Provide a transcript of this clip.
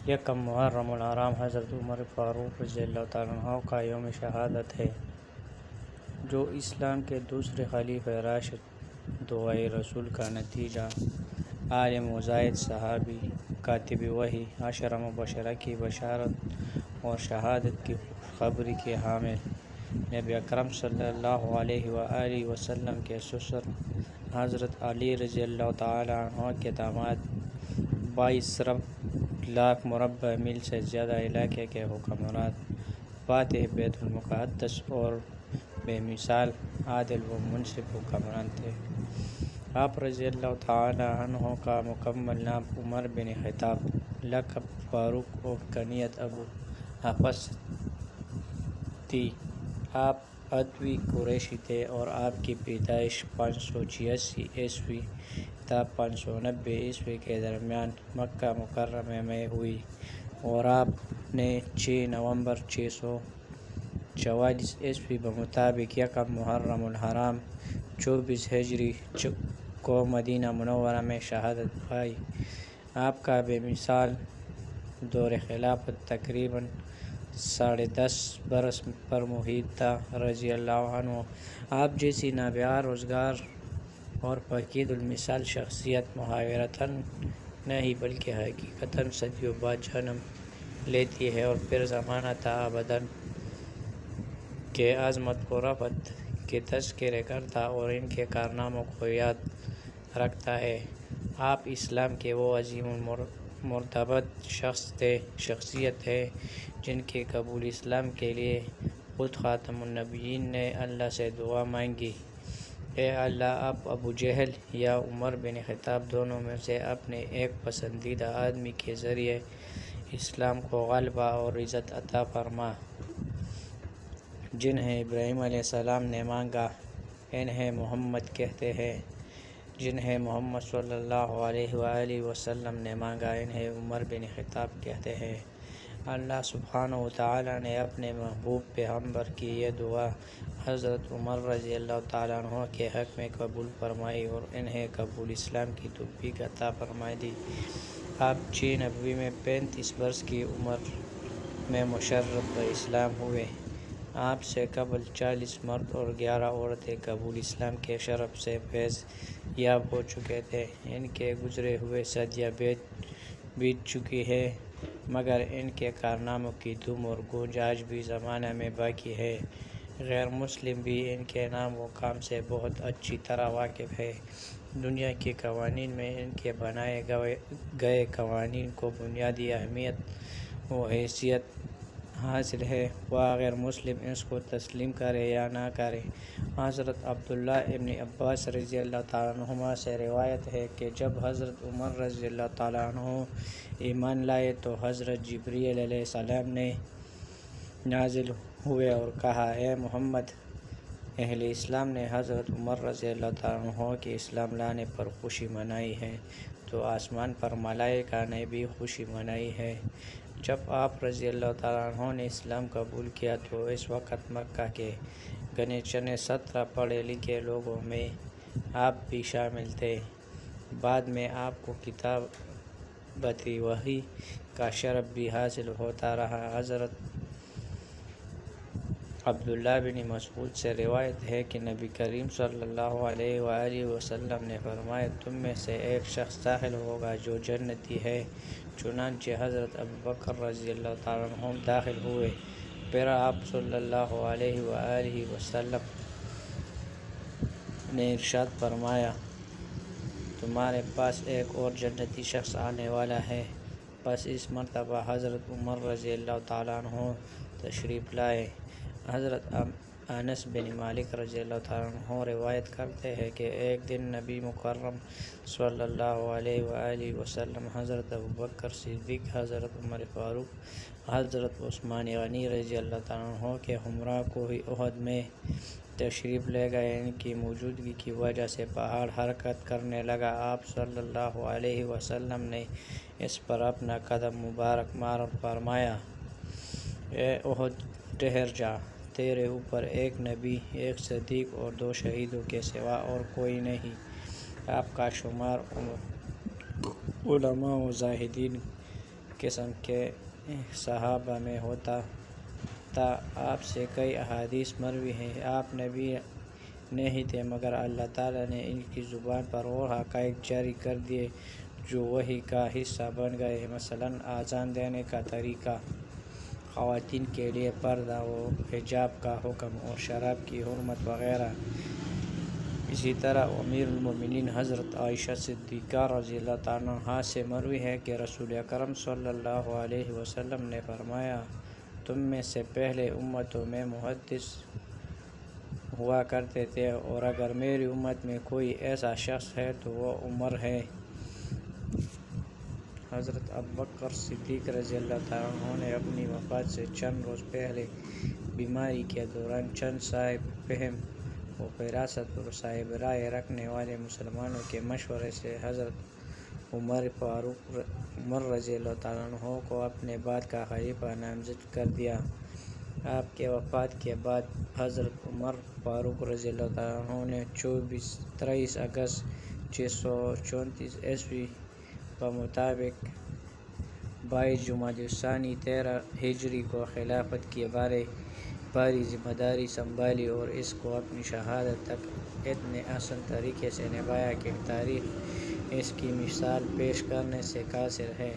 یکم محرم الحرام حضرت عمر فاروق رضی اللہ تعالیٰ عنہ کا یوم شہادت ہے، جو اسلام کے دوسرے خلیفہ راشد دعائے رسول کا نتیجہ، عالم و زاہد صحابی، کاتب وحی، عشرہ مبشرہ کی بشارت اور شہادت کی خوشخبری کے حامل، نبی اکرم صلی اللہ علیہ وآلہ وسلم کے سسر حضرت علی رضی اللہ تعالیٰ عنہ کے داماد، 22 لاکھ مربع میل سے زیادہ علاقے کے حکمران، فاتح بیت المقدس اور بے مثال عادل و منصف حکمران تھے۔ آپ رضی اللہ تعالیٰ عنہ کا مکمل نام عمر بن خطاب، لقب فاروق اور کنیت ابو حفص تھی۔ آپ ادوی قریشی تھے اور آپ کی پیدائش 586 عیسوی تا 590 عیسوی کے درمیان مکہ مکرمہ میں ہوئی، اور آپ نے 6 نومبر 644 عیسوی بمطابق یکم محرم الحرام 24 ہجری کو مدینہ منورہ میں شہادت پائی۔ آپ کا بے مثال دور خلافت تقریباً 10.5 برس پر محیط تھا۔ رضی اللہ عنہ آپ جیسی نابغہ روزگار اور فقید المثال شخصیت محاورتاً نہیں بلکہ حقیقتاً صدیوں بعد جنم لیتی ہے اور پھر زمانہ تا ابداً کے عظمت و رفعت کے تذکرے کرتا اور ان کے کارناموں کو یاد رکھتا ہے۔ آپ اسلام کے وہ عظیم المرتبت شخصیت ہے جن کے قبول اسلام کے لیے خود خاتم النبیین نے اللہ سے دعا مانگی، اے اللہ آپ ابو جہل یا عمر بن خطاب دونوں میں سے اپنے ایک پسندیدہ آدمی کے ذریعے اسلام کو غلبہ اور عزت عطا فرما۔ جنہیں ابراہیم علیہ السلام نے مانگا انہیں محمد کہتے ہیں، جنہیں محمد صلی اللہ علیہ وآلہ وسلم نے مانگا انہیں عمر بن خطاب کہتے ہیں۔ اللہ سبحانہ وتعالی نے اپنے محبوب پیغمبر کی یہ دعا حضرت عمر رضی اللہ تعالیٰ عنہ کے حق میں قبول فرمائی اور انہیں قبول اسلام کی توفیق عطا فرما دی۔ آپ 6 نبوی میں 35 برس کی عمر میں مشرف اسلام ہوئے۔ آپ سے قبل 40 مرد اور 11 عورتیں قبول اسلام کے شرف سے فیض یاب ہو چکے تھے۔ ان کے گزرے ہوئے صدیاں بیت چکی ہیں، مگر ان کے کارناموں کی دھوم اور گونج آج بھی زمانہ میں باقی ہے۔ غیر مسلم بھی ان کے نام و کام سے بہت اچھی طرح واقف ہے۔ دنیا کے قوانین میں ان کے بنائے گئے قوانین کو بنیادی اہمیت و حیثیت حاصل ہے، خواہ غیر مسلم اس کو تسلیم کرے یا نہ کرے۔ حضرت عبداللہ ابن عباس رضی اللہ تعالیٰ عنہما سے روایت ہے کہ جب حضرت عمر رضی اللہ تعالیٰ عنہ ایمان لائے تو حضرت جبریل علیہ السلام نے نازل ہوئے اور کہا، اے محمد! اہل اسلام نے حضرت عمر رضی اللہ تعالیٰ عنہ کے اسلام لانے پر خوشی منائی ہے، تو آسمان پر ملائکہ نے بھی خوشی منائی ہے۔ جب آپ رضی اللہ تعالیٰ عنہ نے اسلام قبول کیا تو اس وقت مکہ کے گنے چنے 17 پڑھے لکھے لوگوں میں آپ بھی شامل تھے۔ بعد میں آپ کو کتابت وحی کا شرف بھی حاصل ہوتا رہا۔ حضرت عبداللہ بن مسعود سے روایت ہے کہ نبی کریم صلی اللہ علیہ وآلہ وسلم نے فرمایا، تم میں سے ایک شخص داخل ہوگا جو جنتی ہے۔ چنانچہ حضرت ابوبکر رضی اللہ تعالیٰ عنہ داخل ہوئے۔ پھر آپ صلی اللہ علیہ وآلہ وسلم نے ارشاد فرمایا، تمہارے پاس ایک اور جنتی شخص آنے والا ہے۔ پس اس مرتبہ حضرت عمر رضی اللہ تعالیٰ عنہ تشریف لائے۔ حضرت انس بن مالک رضی اللہ تعالیٰ عنہ روایت کرتے ہیں کہ ایک دن نبی مکرم صلی اللہ علیہ وآلہ وسلم حضرت ابوبکر صدیق، حضرت عمر فاروق، حضرت عثمان غنی رضی اللہ تعالیٰ عنہ کے ہمراہ کوہ احد میں تشریف لے گئے۔ ان کی موجودگی کی وجہ سے پہاڑ حرکت کرنے لگا۔ آپ صلی اللہ علیہ وسلم نے اس پر اپنا قدم مبارک مار اور فرمایا، اے احد ٹھہر جا، تیرے اوپر ایک نبی، ایک صدیق اور 2 شہیدوں کے سوا اور کوئی نہیں۔ آپ کا شمار علماء و زاہدین قسم کے صحابہ میں ہوتا تھا۔ آپ سے کئی احادیث مروی ہیں۔ آپ نبی نہیں تھے مگر اللہ تعالیٰ نے ان کی زبان پر وہ حقائق جاری کر دیے جو وحی کا حصہ بن گئے، مثلاً اذان دینے کا طریقہ، خواتین کے لیے پردہ و حجاب کا حکم اور شراب کی حرمت وغیرہ۔ اسی طرح امیر المومنین حضرت عائشہ صدیقہ رضی اللہ عنہا سے مروی ہے کہ رسول اکرم صلی اللہ علیہ وسلم نے فرمایا، تم میں سے پہلے امتوں میں محدث ہوا کرتے تھے، اور اگر میری امت میں کوئی ایسا شخص ہے تو وہ عمر ہے۔ حضرت ابوبکر صدیق رضی اللہ عنہ نے اپنی وفات سے چند روز پہلے بیماری کے دوران چند صاحب فہم و فراست اور صاحب رائے رکھنے والے مسلمانوں کے مشورے سے حضرت عمر رضی اللہ عنہ کو اپنے بعد کا خلیفہ نامزد کر دیا۔ آپ کے وفات کے بعد حضرت عمر فاروق رضی اللہ عنہ نے 23 اگست 634 عیسوی بمطابق 22 جمادی الثانی 13 ہجری کو خلافت کی باری ذمہ داری سنبھالی اور اس کو اپنی شہادت تک اتنے احسن طریقے سے نبھایا کہ تاریخ اس کی مثال پیش کرنے سے قاصر ہے۔